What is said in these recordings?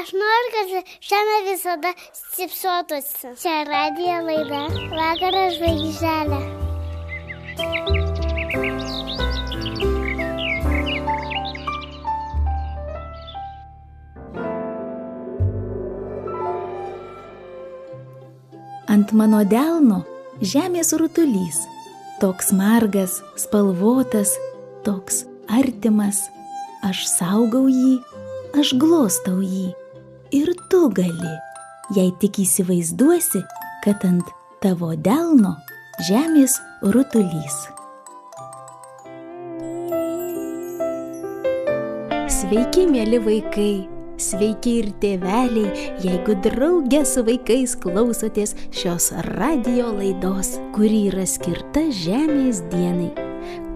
Aš noriu, kad žemė visada stipsuotųsi. Čia radijo laida Vakaro žvaigždelė. Ant mano delno žemės rutulys, toks margas, spalvotas, toks artimas. Aš saugau jį, aš glostau jį. Ir tu gali, jei tik įsivaizduosi, kad ant tavo delno žemės rutulys. Sveiki, mieli vaikai! Sveiki ir tėveliai, jeigu drauge su vaikais klausotės šios radijo laidos, kuri yra skirta Žemės dienai.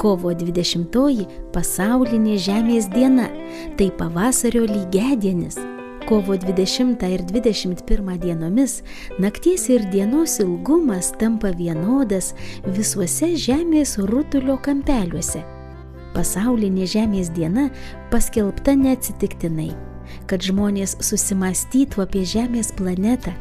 Kovo 20 pasaulinė Žemės diena, tai pavasario lygiadienis. Kovo 20 ir 21 dienomis nakties ir dienos ilgumas tampa vienodas visuose Žemės rutulio kampeliuose. Pasaulinė Žemės diena paskelbta neatsitiktinai, kad žmonės susimąstytų apie Žemės planetą,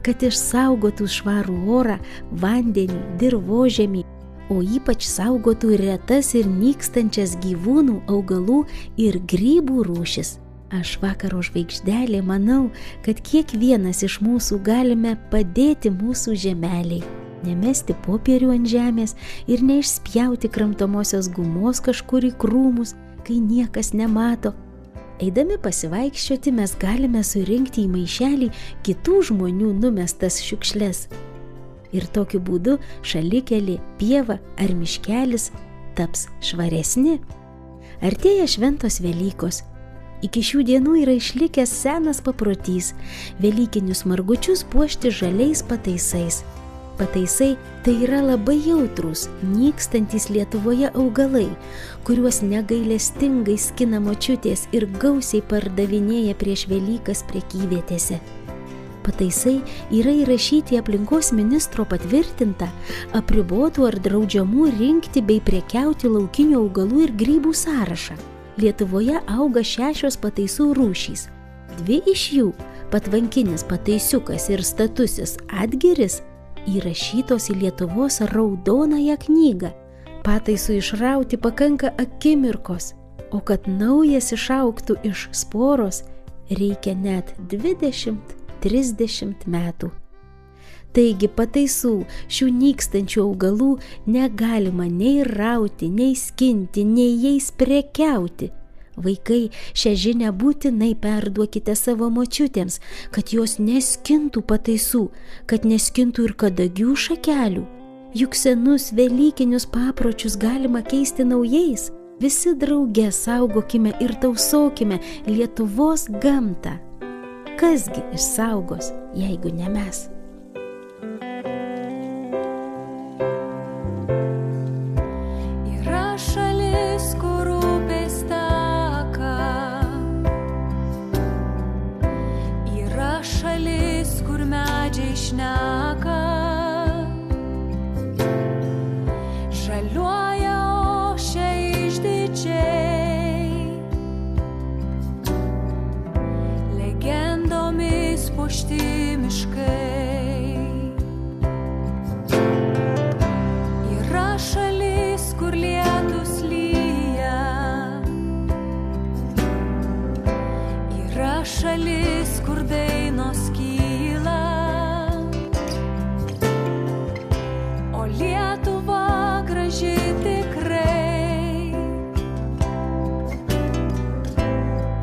kad išsaugotų švarų orą, vandenį, dirvožemį, o ypač saugotų retas ir nykstančias gyvūnų, augalų ir grybų rūšis. Aš Vakaro žvaigždelė manau, kad kiekvienas iš mūsų galime padėti mūsų žemeliai, nemesti popierių ant žemės ir neišspjauti kramtomosios gumos kažkur į krūmus, kai niekas nemato. Eidami pasivaikščioti mes galime surinkti į maišelį kitų žmonių numestas šiukšles. Ir tokiu būdu šalikelė, pieva ar miškelis taps švaresni. Artėja šventos Velykos. Iki šių dienų yra išlikęs senas paprotys velykinius margučius puošti žaliais pataisais. Pataisai tai yra labai jautrūs, nykstantys Lietuvoje augalai, kuriuos negailestingai skina močiutės ir gausiai pardavinėja prieš Velykas prekyvietėse. Pataisai yra įrašyti aplinkos ministro patvirtintą, apribotų ar draudžiamų rinkti bei prekiauti laukinių augalų ir grybų sąrašą. Lietuvoje auga 6 pataisų rūšys. 2 iš jų, patvankinis pataisiukas ir statusis atgiris, įrašytos į Lietuvos raudonąją knygą. Pataisų išrauti pakanka akimirkos, o kad naujas išaugtų iš sporos, reikia net 20-30 metų. Taigi pataisų šių nykstančių augalų negalima nei rauti, nei skinti, nei jais prekiauti. Vaikai, šią žinią būtinai perduokite savo močiutėms, kad jos neskintų pataisų, kad neskintų ir kadagių šakelių. Juk senus velykinius papročius galima keisti naujais. Visi drauge saugokime ir tausokime Lietuvos gamtą. Kasgi išsaugos, jeigu ne mes? Šneka, žaliuoja ošia išdidžiai, legendomis puošti miškai. Yra šalis, kur lietus lyja, yra šalis, kur dainos kyla. Lietuva graži tikrai,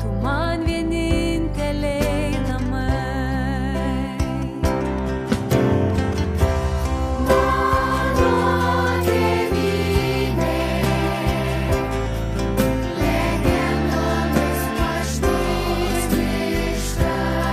tu man vieninteliai namai. Mano tėvynė, legendomis puoštus miškai.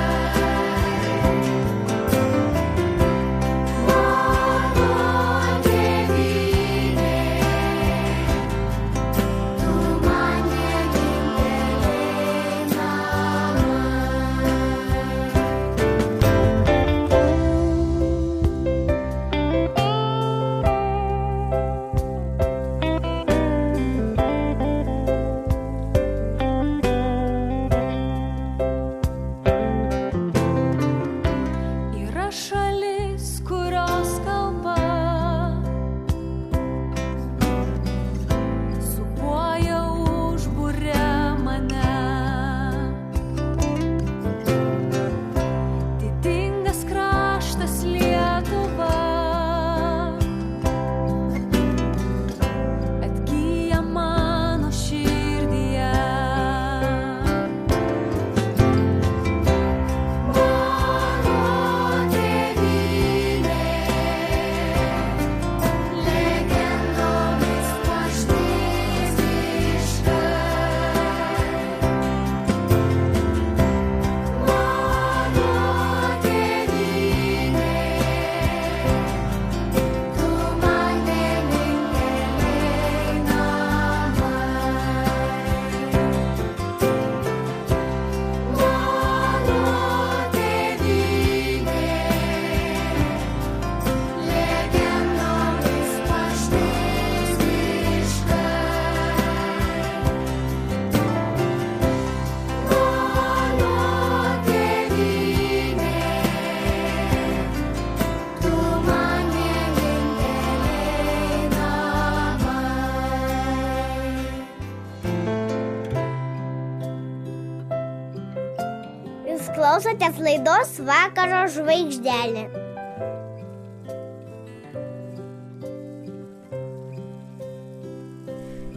klausotės laidos Vakaro žvaigždelė.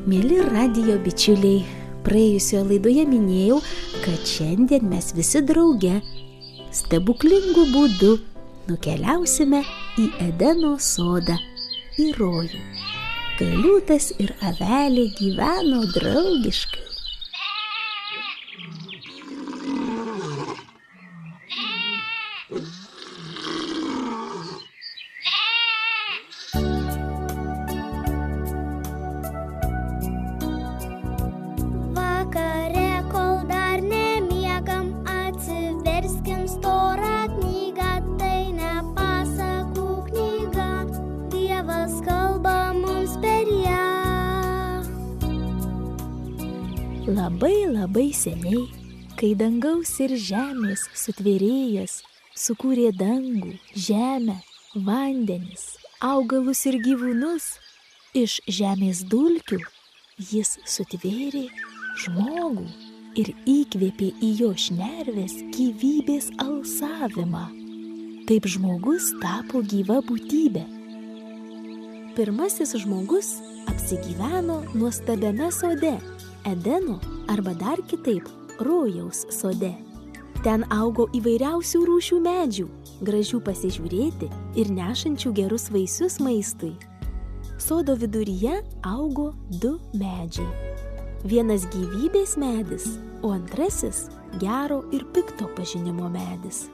Mieli radijo bičiuliai, praėjusioje laidoje minėjau, kad šiandien mes visi drauge stebuklingų būdų nukeliausime į Edeno sodą, į rojų. Kai liūtas ir avelė gyveno draugiškai. Vakare, kol dar nemiegam, atsiverskim storą knygą, tai ne pasakų knyga, Dievas kalba mums per ją. Labai seniai, kai dangaus ir žemės sutvėrėjas sukūrė dangų, žemę, vandenis, augalus ir gyvūnus, iš žemės dulkių jis sutvėrė žmogų ir įkvėpė į jo šnerves gyvybės alsavimą. Taip žmogus tapo gyva būtybė. Pirmasis žmogus apsigyveno nuostabiame sode, Edeno arba dar kitaip rojaus sode. Ten augo įvairiausių rūšių medžių, gražių pasižiūrėti ir nešančių gerus vaisius maistui. Sodo viduryje augo 2 medžiai. Vienas gyvybės medis, o antrasis gero ir pikto pažinimo medis.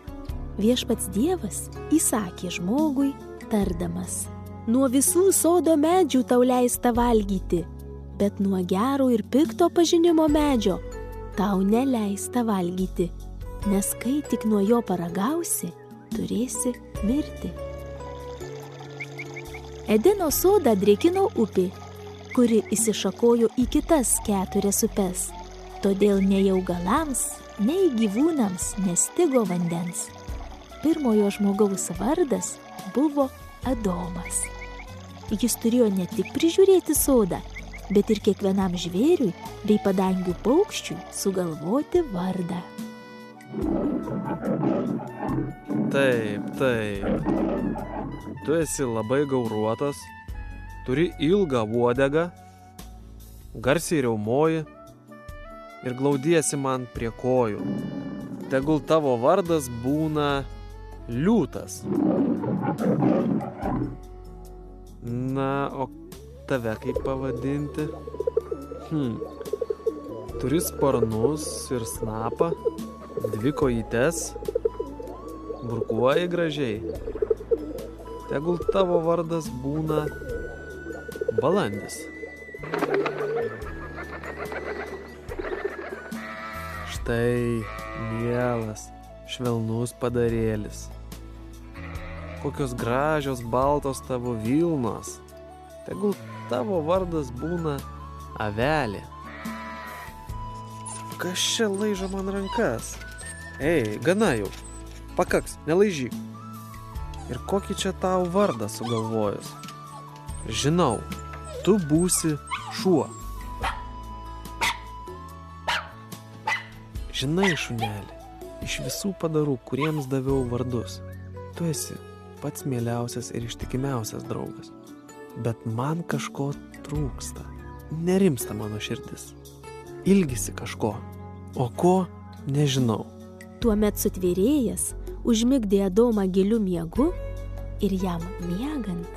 Viešpats Dievas įsakė žmogui, tardamas: nuo visų sodo medžių tau leista valgyti, bet nuo gero ir pikto pažinimo medžio tau neleista valgyti, nes kai tik nuo jo paragausi, turėsi mirti. Edeno sodą drėkino upė, kuri įsišakojo į kitas 4 upes. Todėl nei augalams, nei gyvūnams nestigo vandens. Pirmojo žmogaus vardas buvo Adomas. Jis turėjo ne tik prižiūrėti sodą, bet ir kiekvienam žvėriui bei padangių paukščiui sugalvoti vardą. Taip. Tu esi labai gauruotas, turi ilgą uodegą, garsiai riaumoji ir glaudiesi man prie kojų. Tegul tavo vardas būna Liūtas. Na, o tave kaip pavadinti? Turi sparnus ir snapą, 2 kojytes, burkuoji gražiai. Tegul tavo vardas būna Balandis. Štai, mielas, švelnus padarėlis. Kokios gražios baltos tavo vilnos. Tegul tavo vardas būna Avelė. Kas čia laižo man rankas? Ei, gana jau. Pakaks, nelaižyk. Ir kokį čia tau vardą sugalvojus? Žinau, tu būsi šuo. Žinai, šunelį, iš visų padarų, kuriems daviau vardus, tu esi pats mieliausias ir ištikimiausias draugas. Bet man kažko trūksta. Nerimsta mano širdis. Ilgisi kažko. O ko, nežinau. Tuomet sutvėrėjas užmigdė Adomą giliu miegu ir jam miegant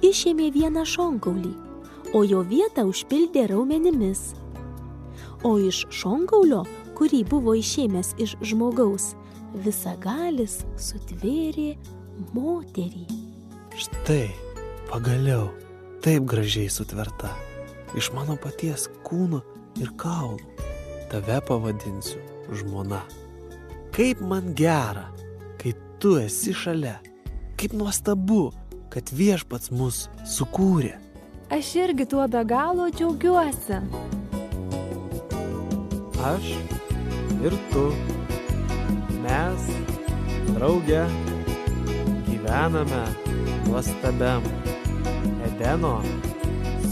išėmė vieną šonkaulį, o jo vietą užpildė raumenimis. O iš šonkaulio, kurį buvo išėmęs iš žmogaus, visagalis sutvėrė moterį. Štai, pagaliau, taip gražiai sutverta. Iš mano paties kūno ir kaulų. Tave pavadinsiu žmona. Kaip man gera, kai tu esi šalia. Kaip nuostabu, kad viešpats mus sukūrė. Aš irgi tuo be galo džiaugiuosi. Aš ir tu, mes drauge gyvename nuostabiam Edeno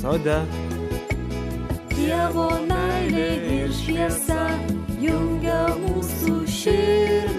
sode. Dievo meilė ir šviesa jungia mūsų širdis.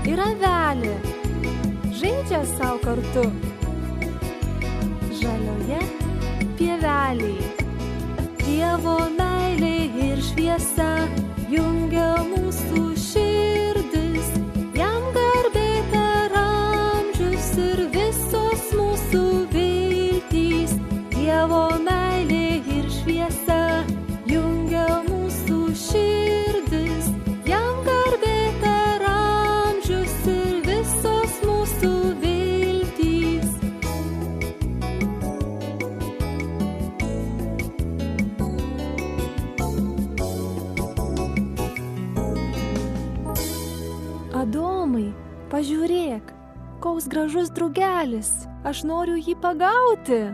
ir avelė žaidžia savo kartu žalioje pievelėje. Dievo meilė ir šviesa jungia mūsų širdis, jam garbė per amžius ir visos mūsų viltys. Dievo meilė ir šviesa jungia mūsų širdis, jam garbė per amžius ir visos mūsų viltys. Adomai, pažiūrėk, koks gražus drugelis, aš noriu jį pagauti.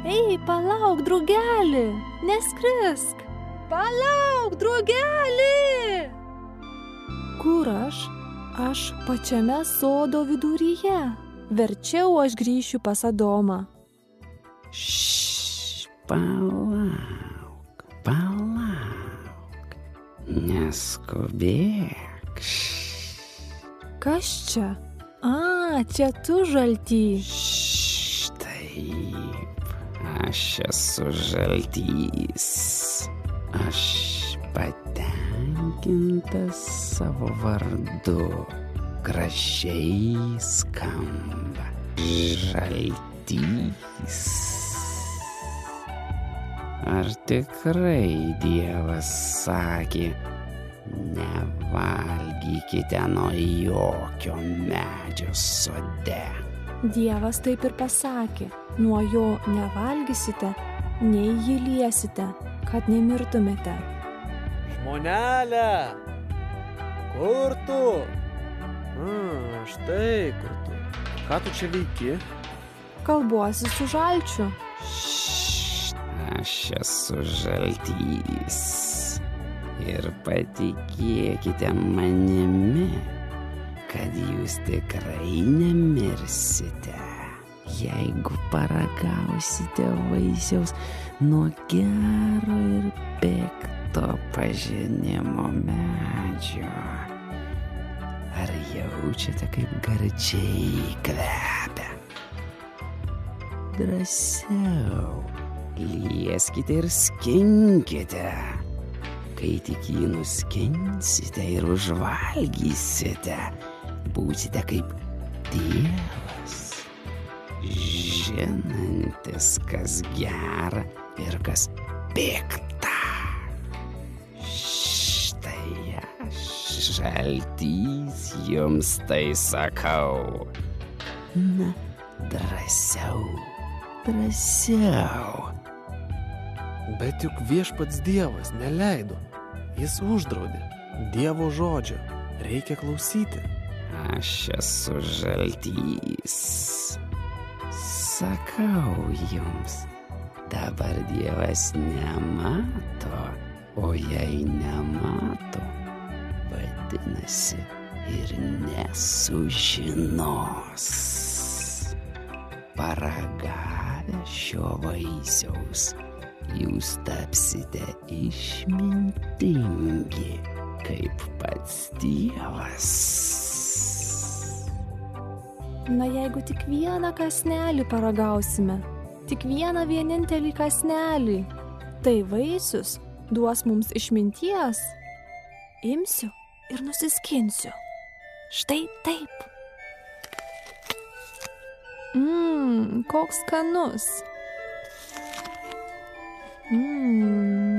Ei, palauk, drugeli, neskrisk. Palauk, drugeli! Kur aš? Aš pačiame sodo viduryje. Verčiau aš grįšiu pas Adomą. Palauk, neskubėk. Kas čia? Čia tu, žalty. Taip, aš esu žaltys. Aš patenkintas savo vardu. Gražiai skamba. Žaltys. Ar tikrai Dievas sakė, nevalgykite nuo jokio medžio sode? Dievas taip ir pasakė, nuo jo nevalgysite, nei jį liesite, kad nemirtumėte. Žmonelė, kur tu? Štai kur tu. Ką tu čia veiki? Kalbuosi su žalčiu. Aš esu žaltys. Ir patikėkite manimi, kad jūs tikrai nemirsite, jeigu paragausite vaisiaus nuo gero ir pikto pažinimo medžio. Ar jaučiate, kaip gardžiai kvepia? Drąsiau, lieskite ir skinkite. Kai tik jį nuskinsite ir užvalgysite, būsite kaip Dievas, žinantis, kas gera ir kas pikta. Štai aš, žaltys, jums tai sakau. Na, drąsiau. Bet juk viešpats Dievas neleido. Jis uždraudė. Dievo žodžio reikia klausyti. Aš esu žaltys. Sakau jums, dabar Dievas nemato, o jei nemato, vadinasi ir nesužinos. Paragavę šio vaisiaus, jūs tapsite išmintingi, kaip pats Dievas. Na, jeigu tik vieną kąsnelį paragausime, tik vieną vienintelį kąsnelį, tai vaisius duos mums išminties. Imsiu ir nusiskinsiu. Štai taip. Koks skanus.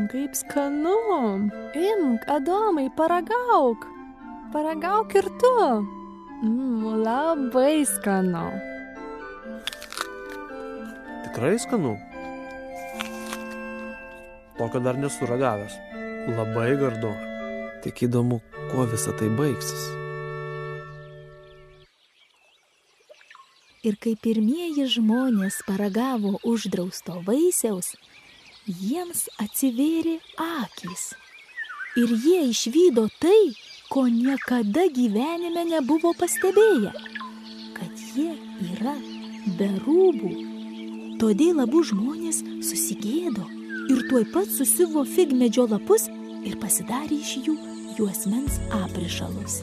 Kaip skanu. Imk, Adomai, paragauk. Paragauk ir tu. Labai skanu. Tikrai skanu? Tokio dar nesu ragavęs. Labai gardu. Tik įdomu, kuo visa tai baigsis. Ir kai pirmieji žmonės paragavo uždrausto vaisiaus, jiems atsivėrė akys. Ir jie išvydo tai, ko niekada gyvenime nebuvo pastebėję, kad jie yra be rūbų. Todėl abu žmonės susigėdo ir tuoj pat susiuvo figmedžio lapus ir pasidarė iš jų juosmens aprišalus.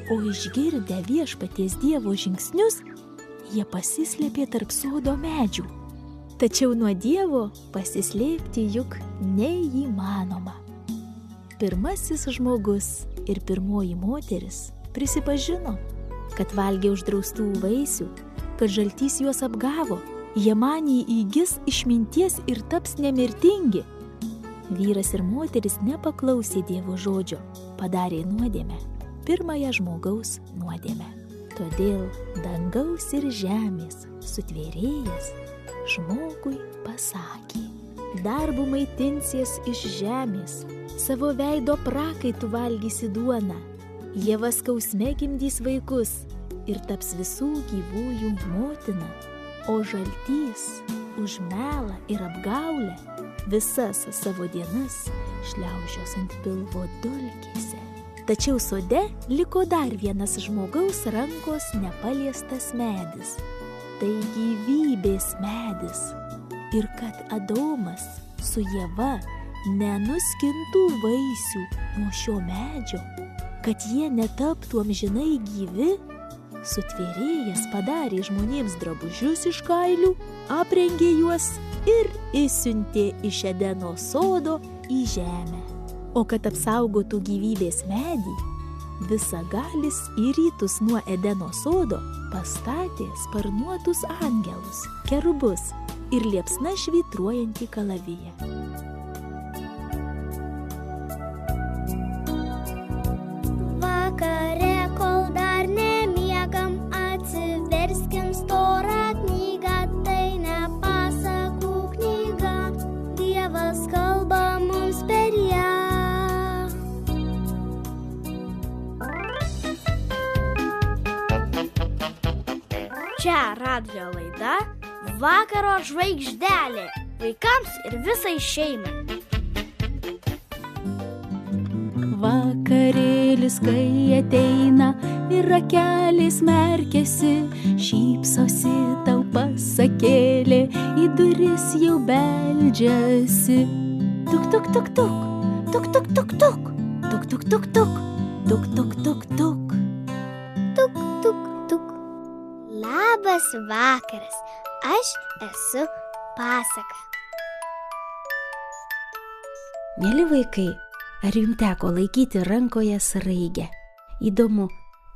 o išgirdę Viešpaties Dievo žingsnius, jie pasislėpė tarp sodo medžių. Tačiau nuo Dievo pasislėpti juk neįmanoma. Pirmasis žmogus ir pirmoji moteris prisipažino, kad valgė uždraustų vaisių, kad žaltys juos apgavo. Jie manė įgis išminties ir taps nemirtingi. Vyras ir moteris nepaklausė Dievo žodžio, padarė nuodėmę, pirmąją žmogaus nuodėmę. Todėl dangaus ir žemės sutvėrėjas žmogui pasakė: darbu maitinsies iš žemės, savo veido prakaitų valgysi duoną, ieva skausme gimdys vaikus ir taps visų gyvųjų motina, o žaltys už melą ir apgaulę visas savo dienas šliaužios ant pilvo dulkėse. Tačiau sode liko dar vienas žmogaus rankos nepaliestas medis. Tai gyvybės medis. Ir kad Adomas su Ieva nenuskintų vaisių nuo šio medžio, kad jie netaptų amžinai gyvi, sutvėrėjas padarė žmonėms drabužius iš kailių, aprengė juos ir išsiuntė iš Edeno sodo į žemę. O kad apsaugotų gyvybės medį, visagalis į rytus nuo Edeno sodo pastatė sparnuotus angelus, kerubus ir liepsna švytruojantį kalaviją. Vakare, kol dar nemiegam, atsiverskim storą knygą, tai ne pasakų knyga, Dievas kalba mums per ją. Čia radijo laida Vakaro žvaigždelė vaikams ir visai šeimai. Vakarėlis, kai ateina ir akelės merkėsi, šypsosi tau pasakėlė, į duris jau beldžiasi. Tuk, tuk, tuk, tuk, tuk, tuk, tuk, tuk, tuk, tuk, tuk, tuk, tuk, tuk, tuk, tuk. Tuk, tuk, tuk. Labas vakaras, aš esu pasaka. Mieli vaikai, ar jums teko laikyti rankoje sraigę? Įdomu,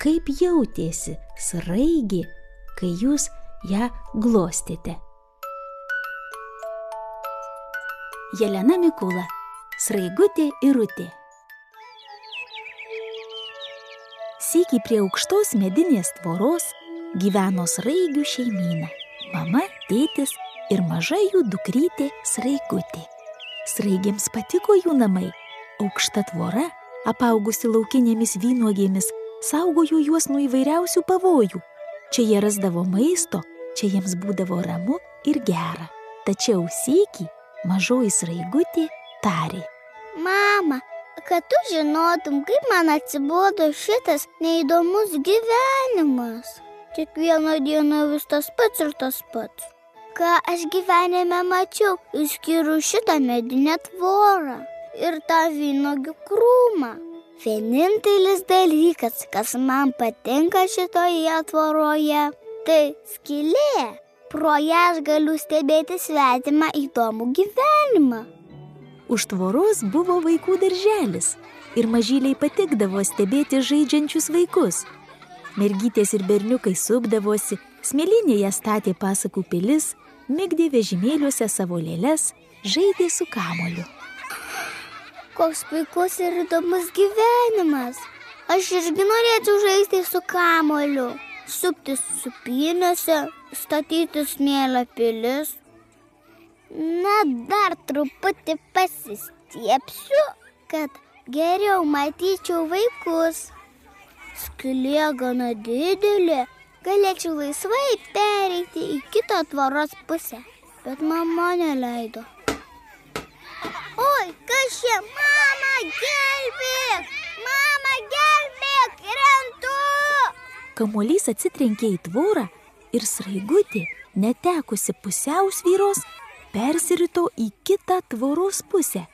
kaip jautėsi sraigė, kai jūs ją glostėte? Jelena Mikula, Sraigutė ir Rutė. Sykį prie aukštos medinės tvoros gyveno sraigių šeimyna. Mama, tėtis ir maža jų dukrytė Sraigutė. Sraigėms patiko jų namai. Aukšta tvora, apaugusi laukinėmis vynuogėmis, saugojo juos nuo įvairiausių pavojų. Čia jie rasdavo maisto, čia jiems būdavo ramu ir gera. Tačiau sykį mažoji Sraigutė tarė: Mama, kad tu žinotum, kaip man atsibodo šitas neįdomus gyvenimas. Kiekvieną dieną vis tas pats ir tas pats. Ką aš gyvenime mačiau, išskyrus šitą medinę tvorą ir tą vynuogių krūmą. Vienintelis dalykas, kas man patinka šitoje tvoroje, tai skylė. Pro ją aš galiu stebėti svetimą įdomų gyvenimą. Už tvoros buvo vaikų darželis ir mažyliai patikdavo stebėti žaidžiančius vaikus. Mergytės ir berniukai supdavosi, smėlynėje statė pasakų pilis, migdė vežimėliuose savo lėles, žaidė su kamuoliu. Koks puikus ir įdomus gyvenimas. Aš irgi norėčiau žaisti su kamuoliu, suptis supynėse, statyti smėlio pilis. Na, dar truputį pasistiepsiu, kad geriau matyčiau vaikus. Skylė gana didelė, galėčiau laisvai pereiti į kitą tvoros pusę, bet mama neleido. Oi, kas čia? Mama, gelbėk! Mama, gelbėk! Krentu! Kamuolys atsitrenkė į tvorą ir Sraigutė, netekusi pusiausvyros, persirito į kitą tvoros pusę.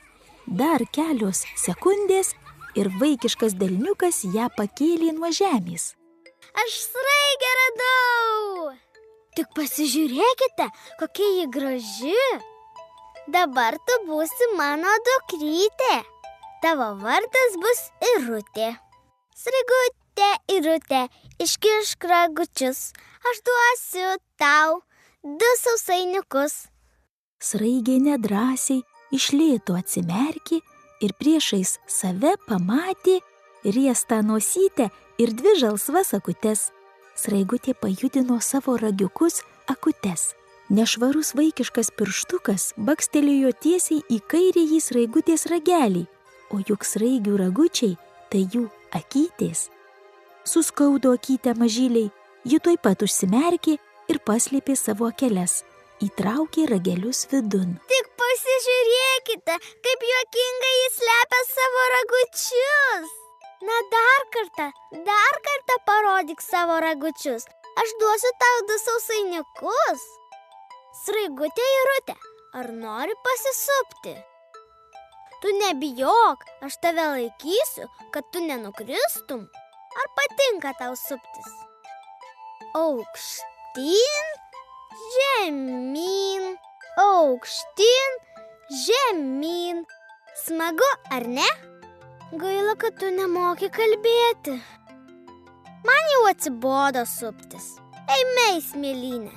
Dar kelios sekundės ir vaikiškas delniukas ją pakėlė nuo žemės. Aš sraigę radau! Tik pasižiūrėkite, kokia ji graži. Dabar tu būsi mano dukrytė. Tavo vardas bus Irutė. Sraigutė, Irutė, iškišk ragučius. Aš duosiu tau 2 sausainiukus. Sraigė nedrąsiai iš lėto atsimerkė ir priešais save pamatė riestą nosytę ir 2 žalsvas akutes. Sraigutė pajudino savo ragiukus akutes. Nešvarus vaikiškas pirštukas bakstelėjo tiesiai į kairįjį sraigutės ragelį, o juk sraigių ragučiai tai jų akytės. Suskaudo akytę mažyliai, ji tuoj pat užsimerkė ir paslėpė savo akeles, įtraukė ragelius vidun. Tik pasižiūrėkite, kaip juokingai jis slepia savo ragučius. Na dar kartą parodyk savo ragučius. Aš duosiu tau 2 sausainiukus. Sraigutė, Irutė, ar nori pasisupti? Tu nebijok, aš tave laikysiu, kad tu nenukristum. Ar patinka tau suptis? Aukštyn, žemyn, aukštyn, žemyn. Smagu, ar ne? Gaila, kad tu nemoki kalbėti. Man jau atsibodo suptis. Eime į smėlynę.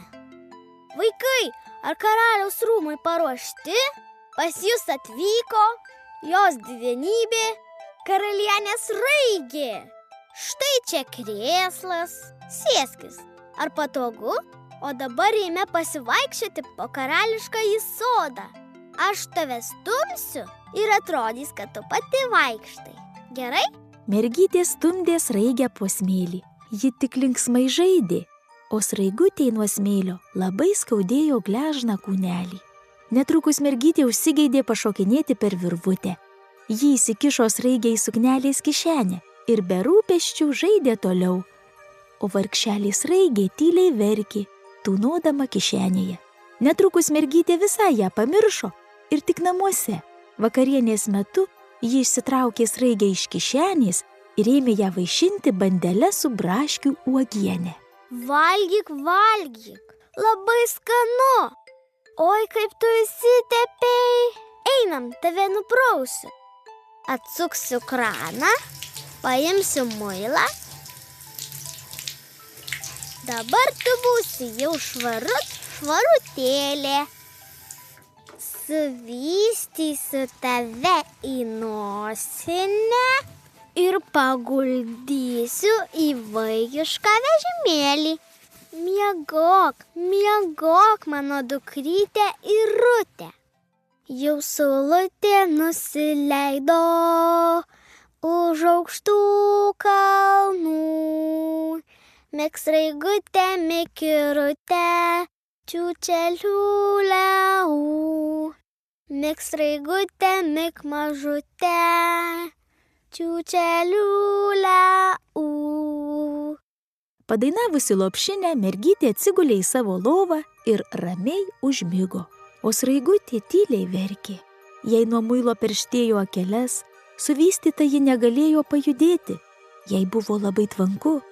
Vaikai, ar karaliaus rūmai paruošti? Pas jūs atvyko jos didenybė, karalienė Sraigė. Štai čia krėslas. Sėskis. Ar patogu? O dabar eime pasivaikščioti po karališkąjį sodą. Aš tave stumsiu ir atrodys, kad tu pati vaikštai. Gerai? Mergytė stumdė Sraigę po smėlį. Ji tik linksmai žaidė, o Sraigutei nuo smėlio labai skaudėjo gležną kūnelį. Netrukus mergytė užsigeidė pašokinėti per virvutę. Ji įsikišo Sraigei suknelės kišenę ir be rūpesčių žaidė toliau. O vargšelė Sraigė tyliai verkė, tūnodama kišenėje. Netrukus mergytė visai ją pamiršo ir tik namuose. Vakarienės metu ji išsitraukė Sraigę iš kišenės ir ėmė ją vaišinti bandele su braškių uogiene. Valgyk, labai skanu. Oi, kaip tu įsitepei. Einam, tave nuprausiu. Atsuksiu kraną, paimsiu muilą. Dabar tu būsi jau švarutėlė. Suvystysiu tave į nosinę ir paguldysiu į vaikišką vežimėlį. Miegok, mano dukrytė Irutė. Jau saulutė nusileido už aukštų kalnų. Mėg Sraigutė, mėg Irutė, čiūčeliuliau. Mėg Sraigutė, mėg mažutė, čiūčeliuliau. Padainavusi lopšinę, mergytė atsigulė į savo lovą ir ramiai užmigo, o Sraigutė tyliai verkė. Jei nuo muilo perštėjo akeles, suvystyta ji negalėjo pajudėti. Jai buvo labai tvanku.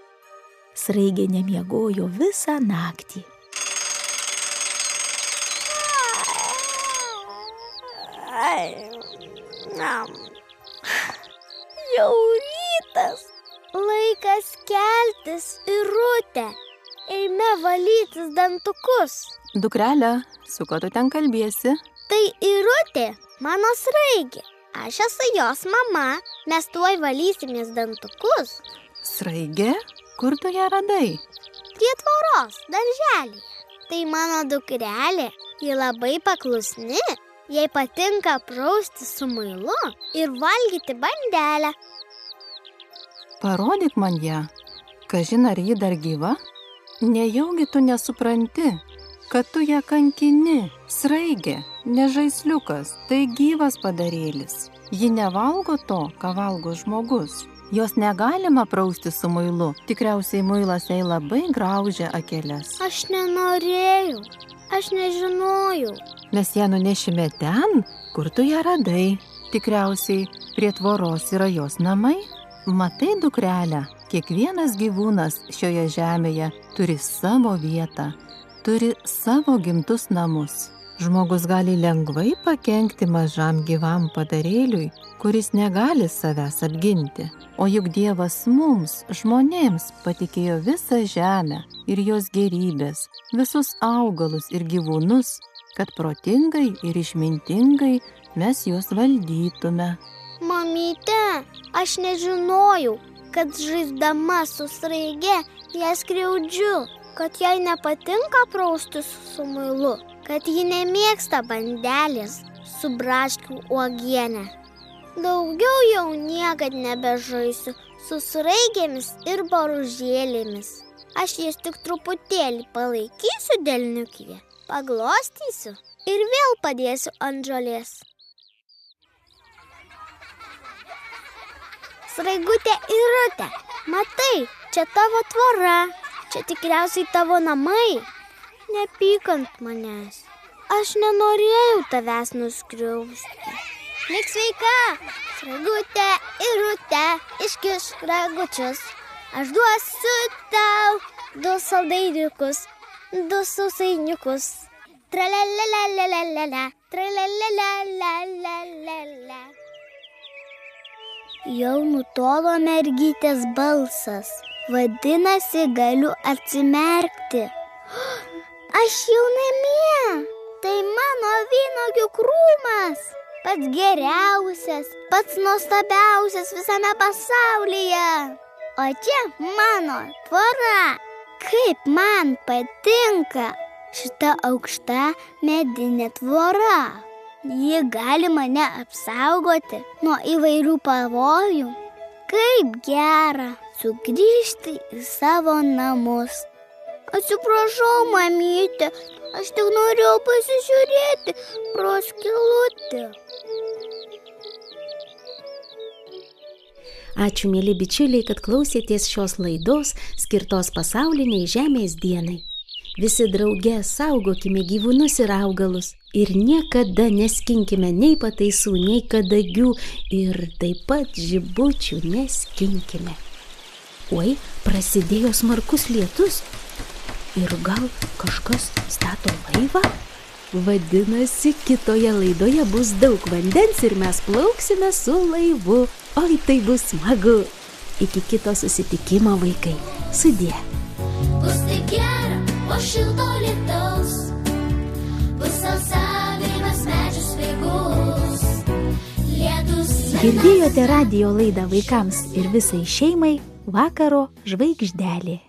Sraigė nemiegojo visą naktį. Jau rytas. Laikas keltis, Irutė. Eime valytis dantukus. Dukrelė, su kuo tu ten kalbėsi? Tai Irutė, mano Sraigė. Aš esu jos mama. Mes tuoj valysimės dantukus. Sraigė? Kur tu ją radai? Prie tvoros, darželyje. Tai mano dukrelė. Ji labai paklusni. Jai patinka prausti su muilu ir valgyti bandelę. Parodyk man ją. Kažin, ar ji dar gyva? Nejaugi tu nesupranti, kad tu ją kankini. Sraigė, ne žaisliukas, tai gyvas padarėlis. Ji nevalgo to, ką valgo žmogus. Jos negalima prausti su muilu. Tikriausiai muilas jai labai graužia akeles. Aš nenorėjau. Aš nežinojau. Mes ją nunešime ten, kur tu ją radai. Tikriausiai prie tvoros yra jos namai? Matai, dukrelę, kiekvienas gyvūnas šioje žemėje turi savo vietą, turi savo gimtus namus. Žmogus gali lengvai pakenkti mažam gyvam padarėliui, kuris negali savęs apginti. O juk Dievas mums, žmonėms, patikėjo visą žemę ir jos gėrybės, visus augalus ir gyvūnus, kad protingai ir išmintingai mes juos valdytume. Mamyte, aš nežinojau, kad žaisdama su sraige ją skriaudžiu, kad jai nepatinka praustis su muilu, kad ji nemėgsta bandelės su braškių uogiene. Daugiau jau niekad nebežaisiu su sraigėmis ir boružėlėmis. Aš jas tik truputėlį palaikysiu delniukyje, paglostysiu ir vėl padėsiu ant žolės. Sraigutė Irutė, matai, čia tavo tvora, čia tikriausiai tavo namai. Nepyk ant manęs, aš nenorėjau tavęs nuskriausti. Lik sveika, Sraigutė Irutė, iškišk ragučius. Aš duosiu tau 2 saldainiukus, 2 sausainiukus. Tralalalalala, tralalalalala. Jau nutolo mergytės balsas, vadinasi, galiu atsimerkti. Aš jau namie, tai mano vynuogių krūmas, pats geriausias, pats nuostabiausias visame pasaulyje. O čia mano tvora, kaip man patinka šita aukšta medinė tvora. Ji gali mane apsaugoti nuo įvairių pavojų. Kaip gera sugrįžti į savo namus. Atsiprašau, mamyte, aš tik norėjau pasižiūrėti pro skylutę. Ačiū, mėly bičiuliai, kad klausėtės šios laidos skirtos pasauliniai Žemės dienai. Visi drauge saugokime gyvūnus ir augalus ir niekada neskinkime nei pataisų, nei kadagių ir taip pat žibučių neskinkime. Oi, prasidėjo smarkus lietus ir gal kažkas stato laivą? Vadinasi, kitoje laidoje bus daug vandens ir mes plauksime su laivu. Oi, tai bus smagu. Iki kito susitikimo, vaikai. Sudie. Bus taip gera po šilto lietaus, bus sausavimas medžių svaigus. Lietus. Girdėjote radijo laidą vaikams ir visai šeimai Vakaro žvaigždelė.